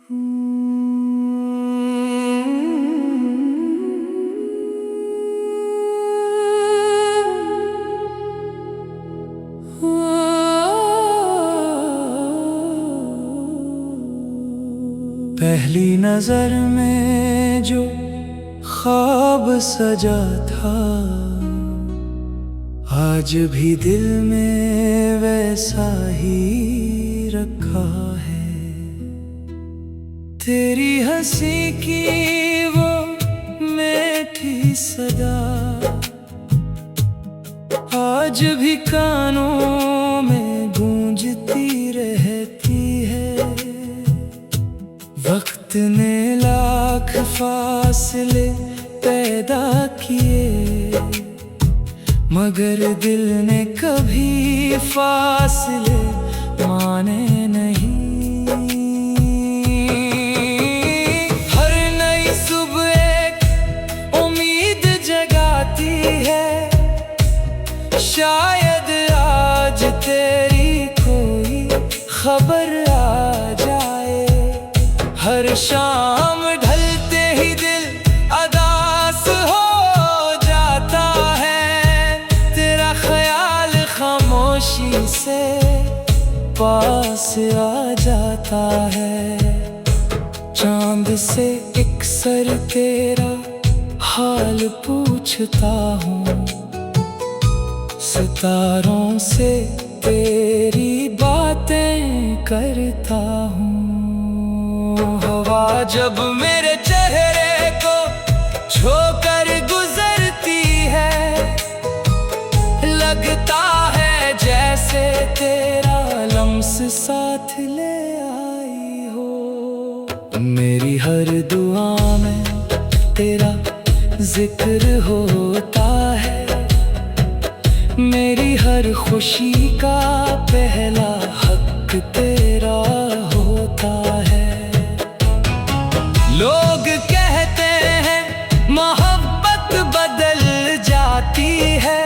पहली नजर में जो ख्वाब सजा था, आज भी दिल में वैसा ही रखा है। तेरी हंसी की वो मीठी सदा आज भी कानों में गूंजती रहती है। वक्त ने लाख फासले पैदा किए, मगर दिल ने कभी फासले माने नहीं। हर नई सुबह एक उम्मीद जगाती है, शायद आज तेरी कोई खबर आ जाए। हर शाम ढलते ही दिल अदास हो जाता है, तेरा ख्याल खामोशी से पास आ जाता है। चांद से एक सर तेरा हाल पूछता हूँ, सितारों से तेरी बातें करता हूँ। हवा जब मेरे चेहरे को छूकर गुजरती है, लगता है जैसे तेरा लम्स साथ ले आई हो। मेरी हर दुआ में तेरा जिक्र होता है, मेरी हर खुशी का पहला हक तेरा होता है। लोग कहते हैं मोहब्बत बदल जाती है,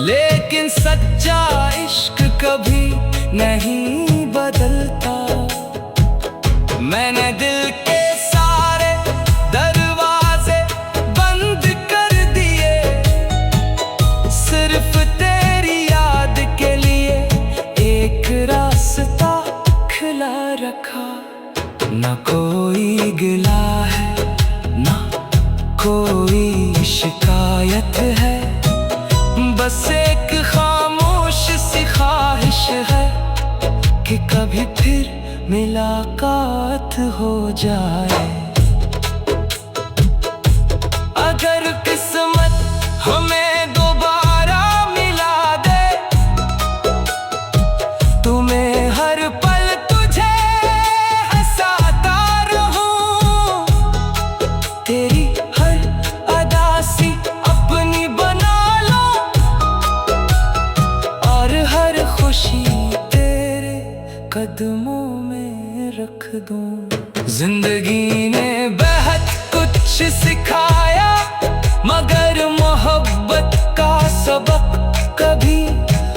लेकिन सच्चा इश्क कभी नहीं बदलता। मैंने दिल के सारे दरवाजे बंद कर दिए, सिर्फ तेरी याद के लिए एक रास्ता खुला रखा। ना कोई गिला है, ना कोई शिकायत है, बस एक खामोश सी ख्वाहिश है कि कभी फिर मुलाकात हो जाए। अगर किस्मत हमें दोबारा मिला दे, तुम्हें हर पल तुझे हंसाता रहूं, तेरी हर अदासी अपनी बना लो, और हर खुशी तेरे कदमों में रख दूं। जिंदगी ने बहुत कुछ सिखाया, मगर मोहब्बत का सबक कभी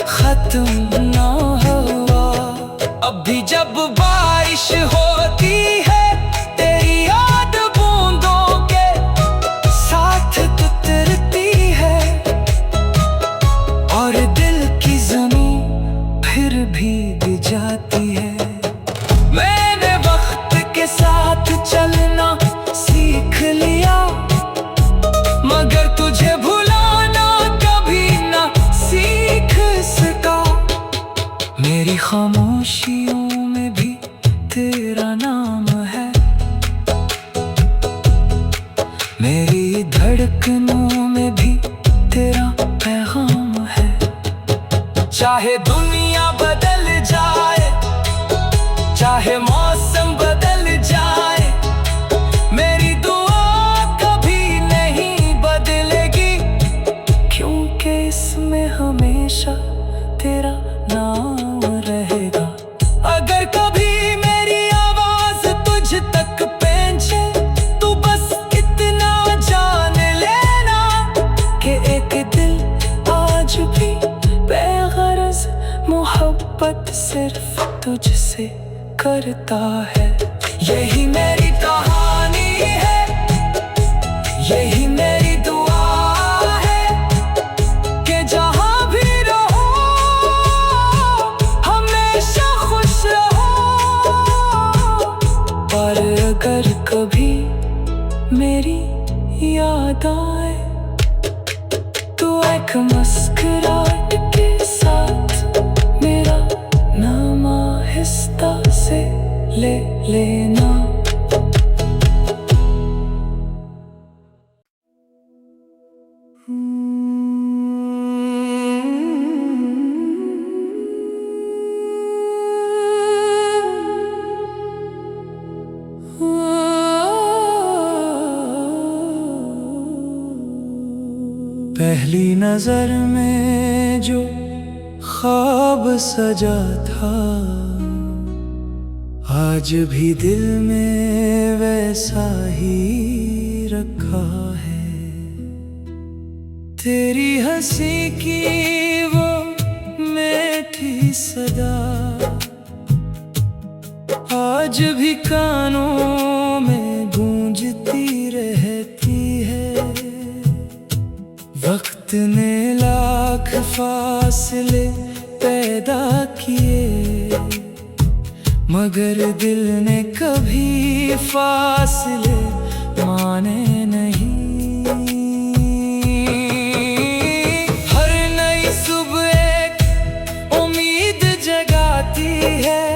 खत्म ना हुआ। अब भी जब बारिश होती है, तेरी याद बूंदों के साथ उतरती है, और दिल की ज़मीन फिर भीग जाती है। मैंने वक्त के साथ चलना सीख लिया, मगर तुझे भुलाना कभी ना सीख सका। मेरी खामोशियों में भी तेरा नाम है, मेरी धड़कनों में भी तेरा पैगाम है। चाहे दुनिया बदल जाए, चाहे मौसम बदल जाए, मेरी दुआ कभी नहीं बदलेगी, क्योंकि इसमें हमेशा तेरा नाम रहेगा। अगर कभी मेरी आवाज तुझ तक पहुंचे, तू बस इतना जान लेना कि एक दिल आज भी बेगरज मोहब्बत सिर्फ तुझसे करता है। यही मेरी कहानी है, यही मेरी दुआ है कि जहाँ भी रहो हमेशा खुश रहो। और अगर कभी मेरी याद आए तो एक मुस्कुराहट के साथ मेरा नाम आहिस्ता से ले लेना। पहली नजर में जो ख्वाब सजा था आज भी दिल में वैसा ही रखा है। तेरी हंसी की वो मीठी सदा आज भी कानों में गूंजती रहती है। वक्त ने लाख फासले पैदा किए मगर दिल ने कभी फासले माने नहीं। हर नई सुबह एक उम्मीद जगाती है,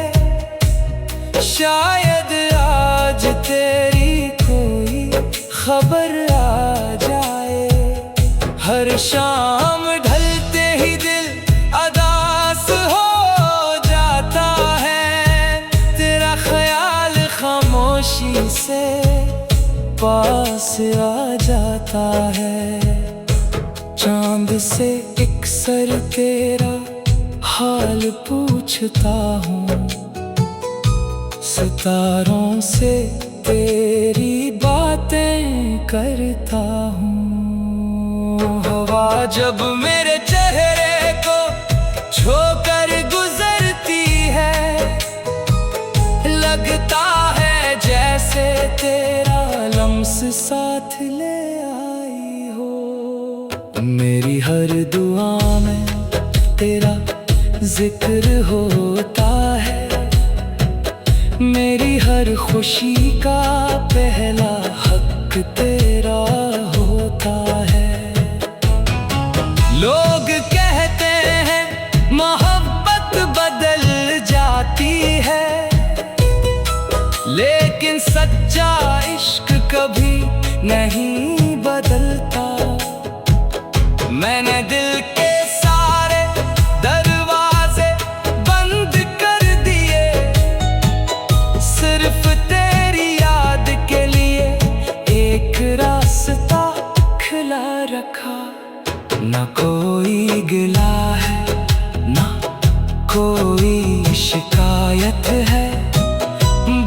शायद आज तेरी कोई खबर आ जाए। हर शाम ढलते ही दिल अदास हो जाता है, तेरा ख्याल खामोशी से पास आ जाता है। चांद से एक सर तेरा हाल पूछता हूँ, सितारों से तेरी बातें करता हूँ। हवा जब मेरे चेहरे को छूकर गुजरती है, लगता है जैसे तेरा लम्स साथ ले आई हो। मेरी हर दुआ में तेरा जिक्र होता है, मेरी हर खुशी का पहला हक तेरा होता है। लोग कहते हैं मोहब्बत बदल जाती है, लेकिन सच्चा इश्क कभी नहीं बदलता। मैंने दिल के सारे दरवाजे बंद कर दिए, सिर्फ तेरी याद के लिए एक रास्ता खुला रखा। ना कोई गिला है ना कोई शिकायत है,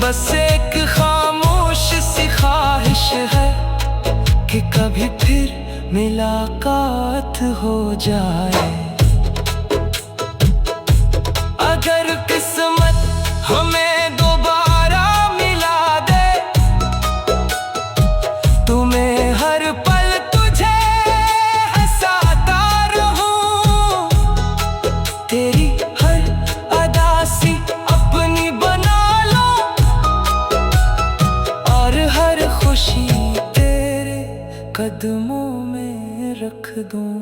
बस एक खामोश सी ख्वाहिश है कि कभी फिर मुलाकात हो जाए। अगर किस्मत हमें दोबारा मिला दे, तुम्हें हर पल तुझे हंसाता रहूं, तेरी हर अदासी अपनी बना लो और हर खुशी तेरे कदमों में रख दूं।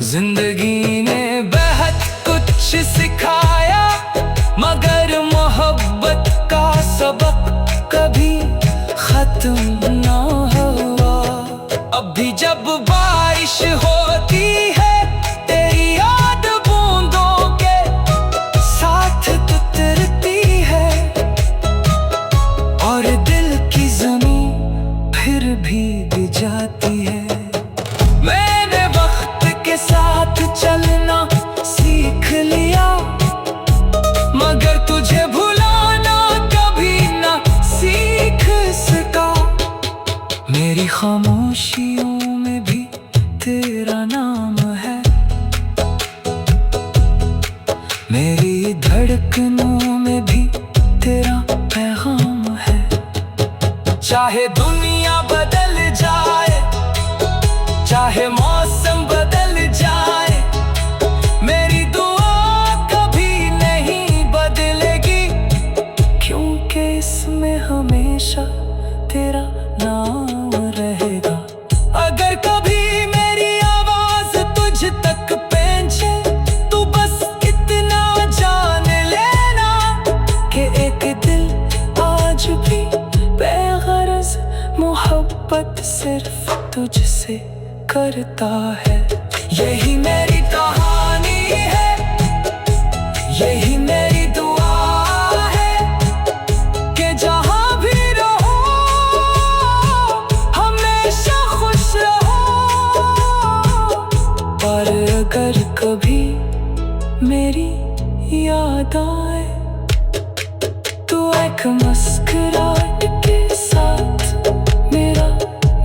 जिंदगी ने बहुत कुछ सिखाया, मगर मोहब्बत का सबक कभी खत्म ना हुआ। अभी जब बारिश होती है, तेरी याद बूंदों के साथ उतरती है, और दिल की ज़मीन फिर भीग जाती है। मैंने वक्त के साथ चलना सीख लिया, मगर तुझे भुलाना कभी ना सीख सका। मेरी खामोशियों में भी तेरा चाहे दुनिया बदल जाए, चाहे मौसम बदल जाए, मेरी दुआ कभी नहीं बदलेगी, क्योंकि इसमें हमेशा तेरा नाम रहेगा। अगर कभी मेरी आवाज तुझ तक पहुंचे, तू बस इतना जान लेना कि एक दिल आज भी बेगरज मोहब्बत सिर्फ तुझसे करता है। यही मेरी कहानी है, यही मेरी दुआ है कि जहां भी रहो हमेशा खुश रहो। और अगर कभी मेरी याद आए तो एक मुस्कुराहट के साथ मेरा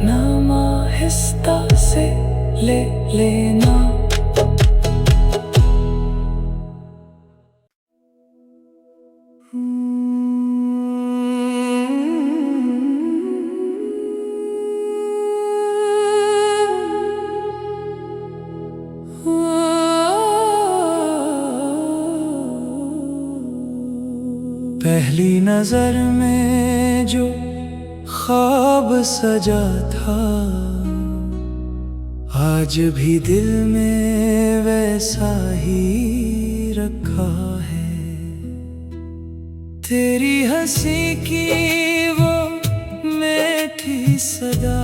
नाम आहिस्ता से ले लेना। पहली नजर में जो ख्वाब सजा था, आज भी दिल में वैसा ही रखा है। तेरी हंसी की वो मीठी सदा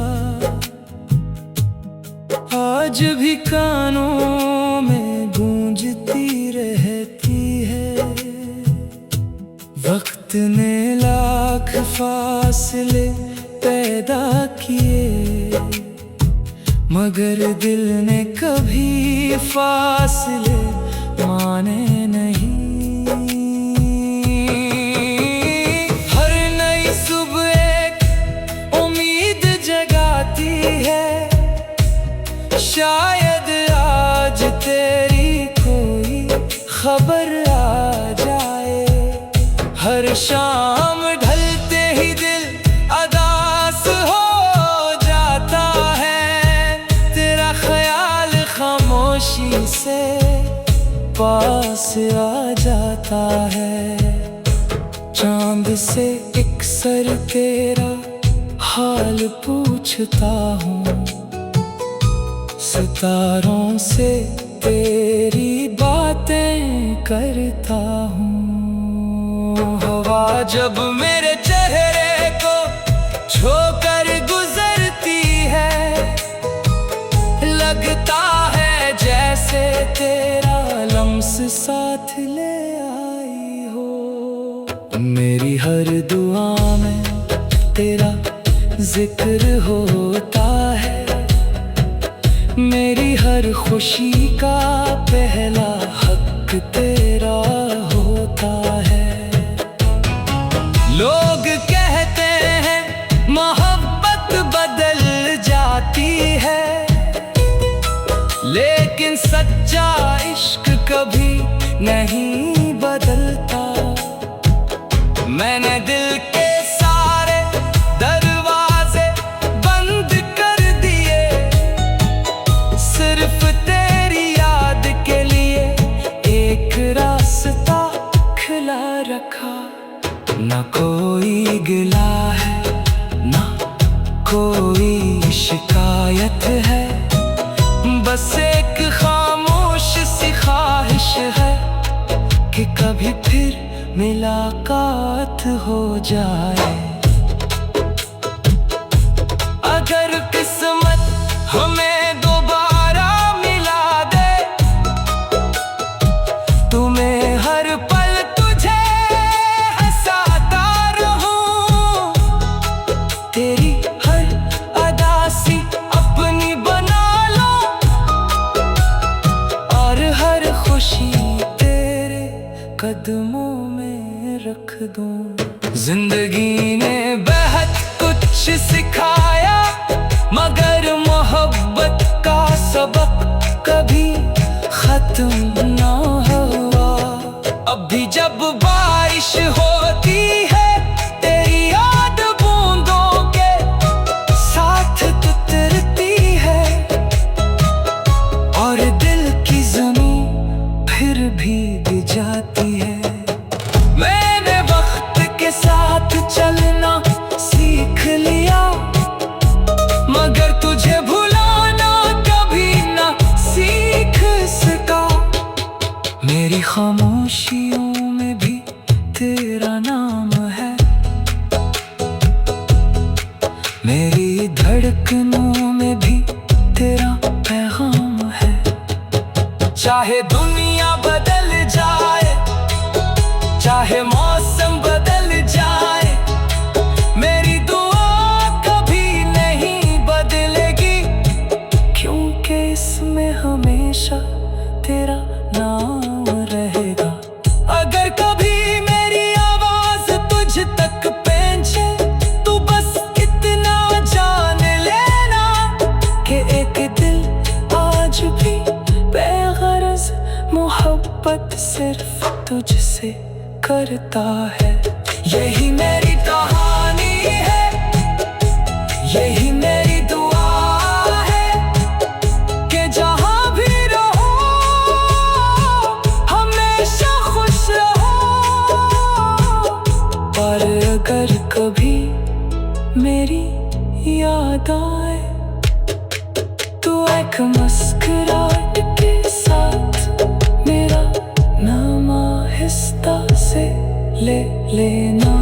आज भी कानों में गूंजती रहती है। वक्त ने लाख फासले पैदा किए, मगर दिल ने कभी फासले माने नहीं। हर नई सुबह एक उम्मीद जगाती है, शायद आज तेरी कोई खबर आ जाए। हर शाम ढलते ही दिल अदास हो जाता है, तेरा ख्याल खामोशी से पास आ जाता है। चांद से एक सर तेरा हाल पूछता हूँ, सितारों से तेरी बातें करता हूँ। हवा जब मेरे चेहरे को छूकर गुजरती है, लगता है जैसे तेरा लम्स साथ ले आई हो। मेरी हर दुआ में तेरा जिक्र होता है, मेरी हर खुशी का पहला हक तेरा होता है। लोग कहते हैं मोहब्बत बदल जाती है, लेकिन सच्चा इश्क कभी नहीं बदलता। मैंने दिल के सारे दरवाजे बंद कर दिए, सिर्फ तेरी याद के लिए एक रास्ता खुला रखा। न कोई गिला है, न कोई शिकायत है, बस एक खामोश सी ख्वाहिश है कि कभी फिर मुलाकात हो जाए। अगर किस्मत हमें दोबारा मिला दे, तुम्हें हर पल तुझे हंसाता रहूं, तेरी हर अदा सी अपनी बना लो, और हर खुशी तेरे कदमों में रख दूं। जिंदगी ने बहुत कुछ सिखाया, मगर मोहब्बत का सबक कभी खत्म ना हुआ। अब भी जब बारिश होती है, तेरी याद बूंदों तेरा नाम है। मेरी धड़कनों में भी तेरा पैगाम है। चाहे दुनिया बदल जाए, चाहे मौसम बदल जाए, मेरी दुआ कभी नहीं बदलेगी, क्योंकि इसमें हमेशा तेरा नाम रहेगा। अगर कभी मेरी आवाज तुझ तक पहुंचे, तू बस इतना जान लेना कि एक दिल आज भी बेगरज मोहब्बत सिर्फ तुझसे करता है। यही मेरी कहानी है, यही मेरी दुआ है कि जहां भी रहो हमेशा खुश रहो। पर अगर कभी मेरी याद आए, तो एक मुस्कुराहट के साथ मेरा नाम आहिस्ता से ले लेना।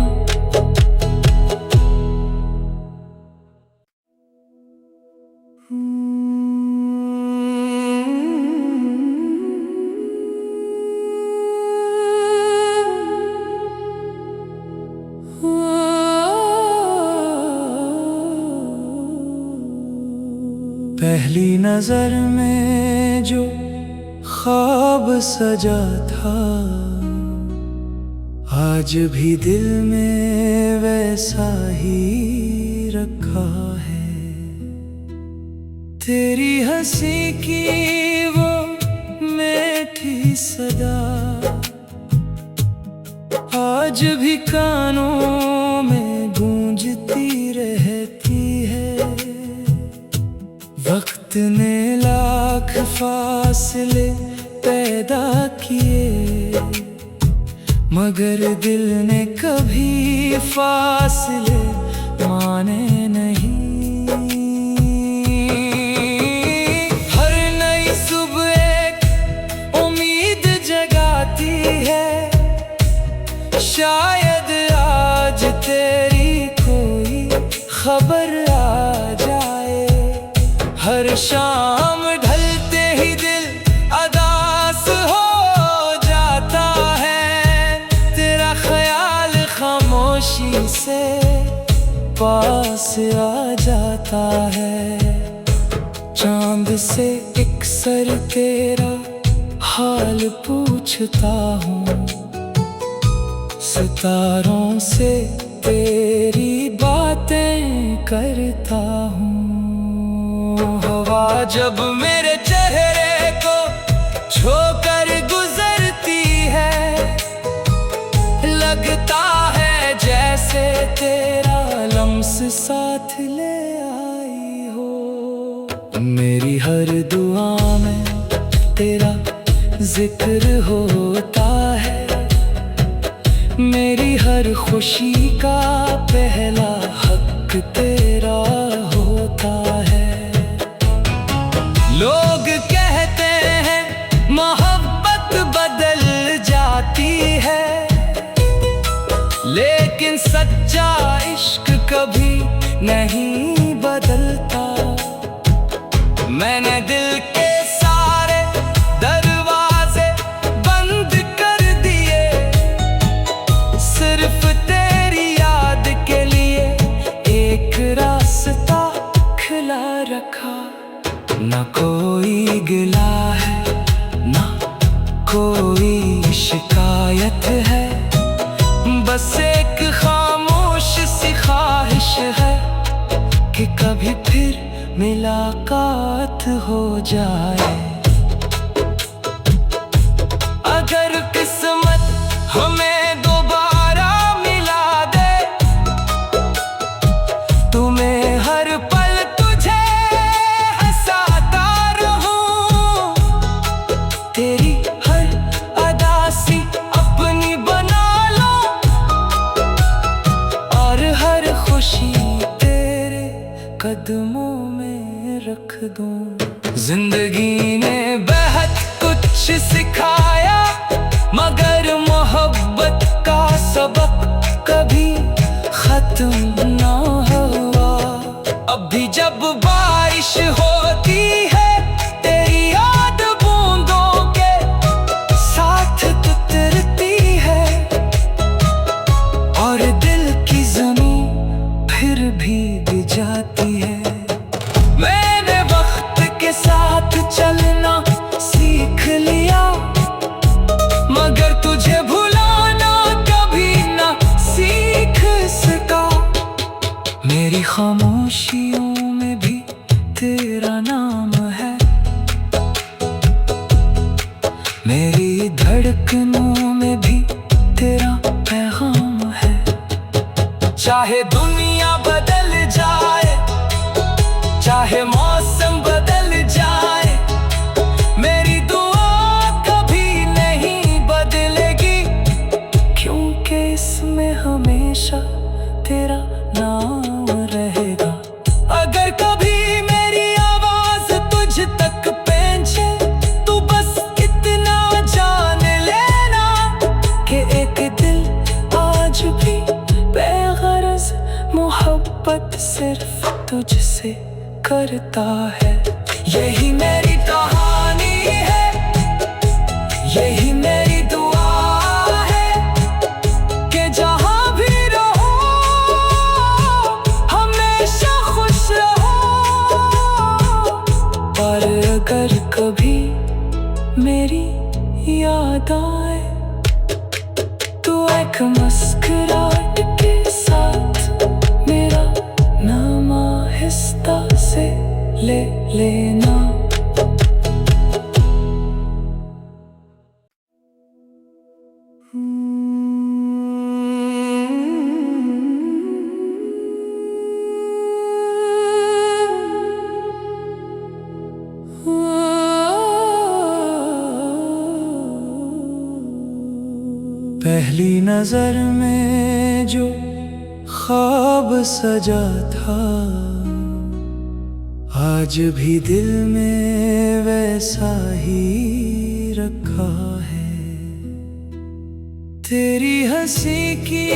पहली नजर में जो ख्वाब सजा था, आज भी दिल में वैसा ही रखा है। तेरी हंसी की वो मीठी सदा आज भी कानों में गूंजती रहती है। वक्त ने लाख फासले पैदा किए, मगर दिल ने कभी फासले माने नहीं। हर नई सुबह एक उम्मीद जगाती है, शायद आज तेरी कोई खबर आ जाए। हर शाम ढलते ही दिल अदास हो जाता है, तेरा ख्याल खामोशी से पास आ जाता है। चांद से एक सर तेरा हाल पूछता हूँ, सितारों से तेरी बातें करता हूँ। हवा जब मेरे चेहरे को छूकर गुजरती है, लगता है जैसे तेरा लम्स साथ ले आई हो। मेरी हर दुआ में तेरा जिक्र होता है, मेरी हर खुशी का पहला हक तेरा होता है। लोग कहते हैं मोहब्बत बदल जाती है, लेकिन सच्चा इश्क कभी नहीं बदलता। मैंने दिल के सारे दरवाजे बंद कर दिए, सिर्फ तेरी याद के लिए एक रास्ता खुला रखा। न कोई गिला है, न कोई शिकायत है, बस एक खामोश सी ख्वाहिश है कि कभी फिर मुलाकात हो जाए। अगर किस्मत हमें दोबारा मिला दे, तुम्हें हर पल तुझे हंसाता रहूं, तेरी हर अदासी अपनी बना लो, और हर खुशी तेरे कदमों में रख दूं। जिंदगी ने बहुत कुछ सिखाया, मगर मोहब्बत का सबक खत्म ना हुआ। अभी जब बारिश होती है तेरी याद बूंदों के साथ उतरती है, और दिल की ज़मीन फिर भीग जाती है। मैंने वक्त के साथ चलना सीख लिया, मगर तुझे भुलाना कभी ना सीख सका। मेरी खामोशियों में भी तेरा नाम है, मेरी धड़कनों में भी तेरा पैगाम है। चाहे दुनिया बदल जाए, चाहे मौसम बदल जाए, मेरी दुआ कभी नहीं बदलेगी, क्योंकि इसमें हमेशा तेरा नाम रहेगा। अगर कभी मेरी आवाज तुझ तक पहुंचे तो बस इतना जान लेना कि एक दिल आज भी बेगरज मोहब्बत सिर्फ तुझसे करता है। यही मेरी कहानी है, यही मेरी दुआ है कि जहां भी रहो हमेशा खुश रहो। और अगर कभी मेरी याद आए तो एक मुस्कुराहट के साथ मेरा नाम आहिस्ता से ले लेना। पहली नजर में जो ख्वाब सजा था आज भी दिल में वैसा ही रखा है। तेरी हंसी की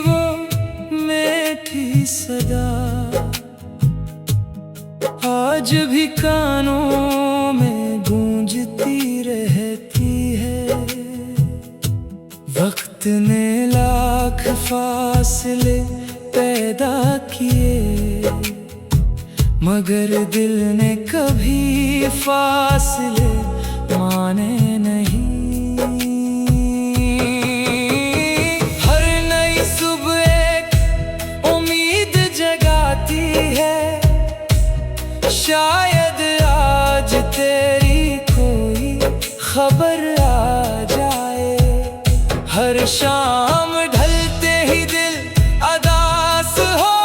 वो मीठी सदा आज भी कानों में गूंजती रहती है। वक्त ने लाख फासले पैदा किए, मगर दिल ने कभी फासले माने नहीं। हर नई सुबह एक उम्मीद जगाती है, शायद आज तेरी कोई खबर आ जाए। हर शाम ढलते ही दिल अदास हो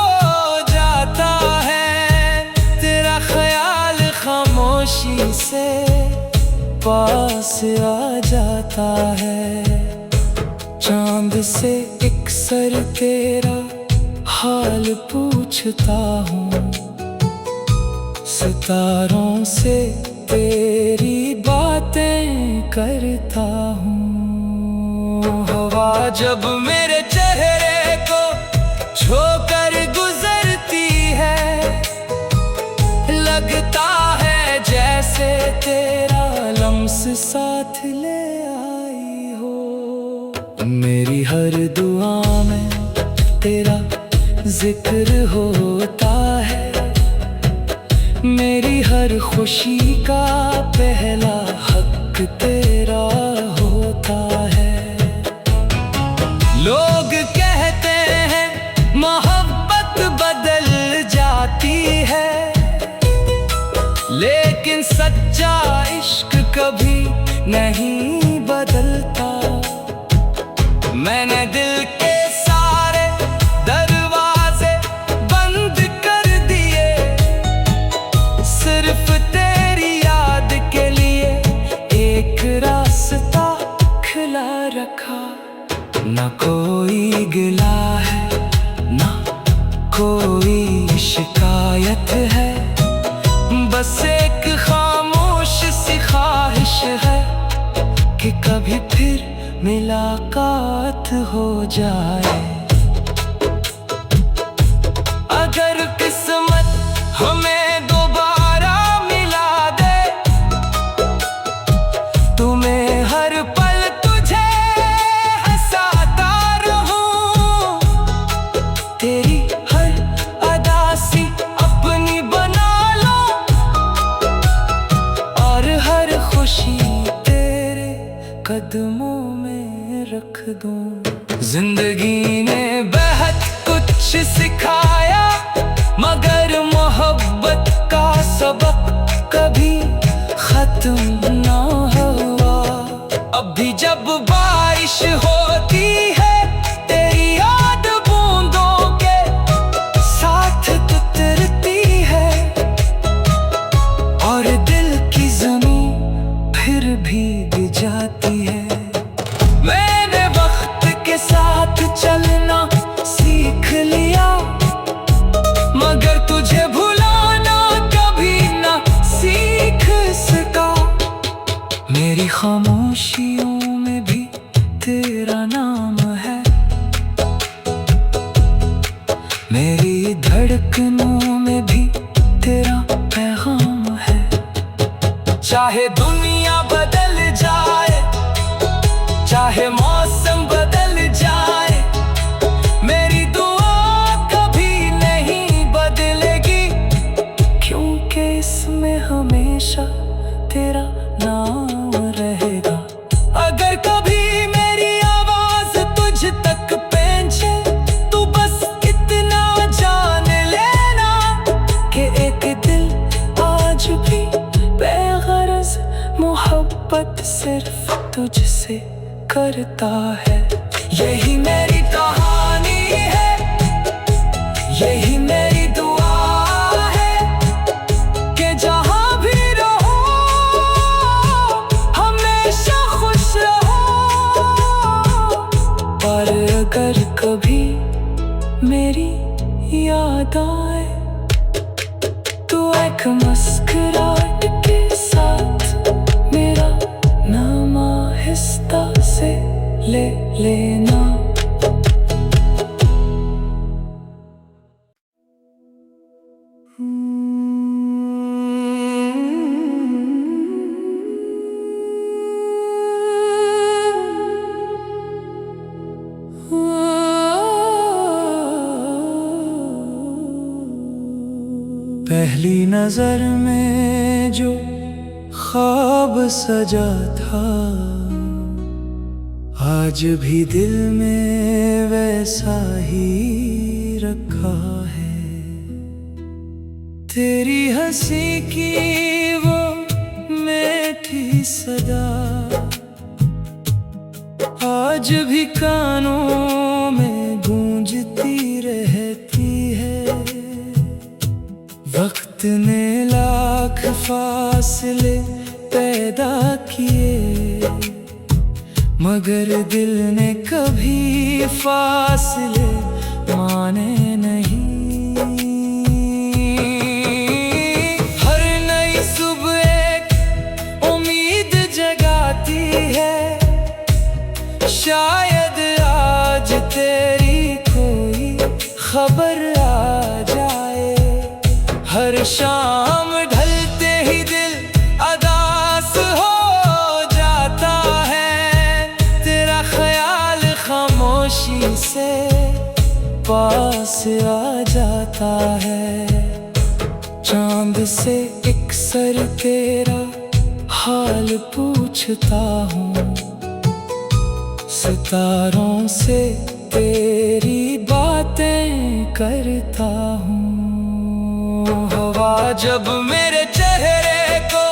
जाता है, तेरा ख्याल खामोशी से पास आ जाता है। चांद से एक सर तेरा हाल पूछता हूँ, सितारों से तेरी बातें करता हूँ। हवा जब मेरे चेहरे को छूकर गुजरती है, लगता है जैसे तेरा लम्स साथ ले आई हो। मेरी हर दुआ में तेरा जिक्र होता है, मेरी हर खुशी का पहला हक तेरा होता है। लोग कहते हैं मोहब्बत बदल जाती है, लेकिन सच्चा इश्क कभी नहीं बदलता। मैंने दिल के सारे दरवाजे बंद कर दिए, सिर्फ तेरी याद के लिए एक रास्ता खुला रखा। ना कोई गिला है, ना कोई शिकायत है, बस एक खामोश सी ख्वाहिश है कि कभी फिर मुलाकात हो जाए। हमें दोबारा मिला दे। तुम्हें हर पल तुझे हंसाता रहूं, तेरी हर अदा सी अपनी बना लो, और हर खुशी तेरे कदमों में रख दूं। जिंदगी ने बहुत कुछ सिखाया, मगर मोहब्बत का सबक कभी खत्म ना हुआ। अभी जब बारिश होती है, तेरी याद बूंदों के साथ उतरती है, और दिल की जमीन फिर भीग जाती है। मैंने वक्त के साथ चलना सीख लिया, मगर तुझे भुलाना कभी ना सीख सका। मेरी खामोशियों में भी तेरा नाम है, मेरी धड़कनों में भी तेरा पैगाम है। चाहे दुनिया बदल जाए, चाहे मौसम बदल जाए, मेरी दुआ कभी नहीं बदलेगी, क्योंकि इसमें हमेशा तेरा नाम रहेगा। अगर कभी मेरी आवाज तुझ तक पहुंचे, तू बस इतना जान लेना कि एक दिल आज भी बेगरज मोहब्बत सिर्फ तुझसे करता है। यही मेरी कहानी है, यही मेरी दुआ है, कि जहां भी रहो हमेशा खुश रहो। और अगर कभी मेरी याद आए, तो एक मुस्कुराहट के साथ मेरा नाम आहिस्ता से ले लेना। पहली नजर में जो ख्वाब सजा था, आज भी दिल में वैसा ही रखा है। तेरी हंसी की वो मीठी सदा आज भी कानों में गूंजती रहती है। वक्त ने लाख फासले पैदा किए, मगर दिल ने कभी फासले माने नहीं। हर नई सुबह एक उम्मीद जगाती है, शायद आज तेरी कोई खबर आ जाए। हर शाम ढलते ही दिल अदास हो जाता है, तेरा ख्याल खामोशी से पास आ जाता है। चांद से एक सर तेरा हाल पूछता हूँ, सितारों से तेरी बातें करता हूँ। हवा जब मेरे चेहरे को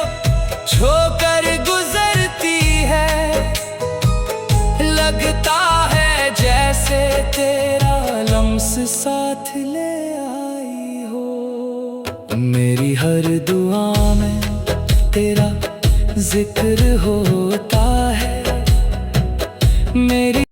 छोकर गुजरती है, लगता है जैसे तेरा लम्स साथ ले आई हो। मेरी हर दुआ में तेरा जिक्र होता है, मेरी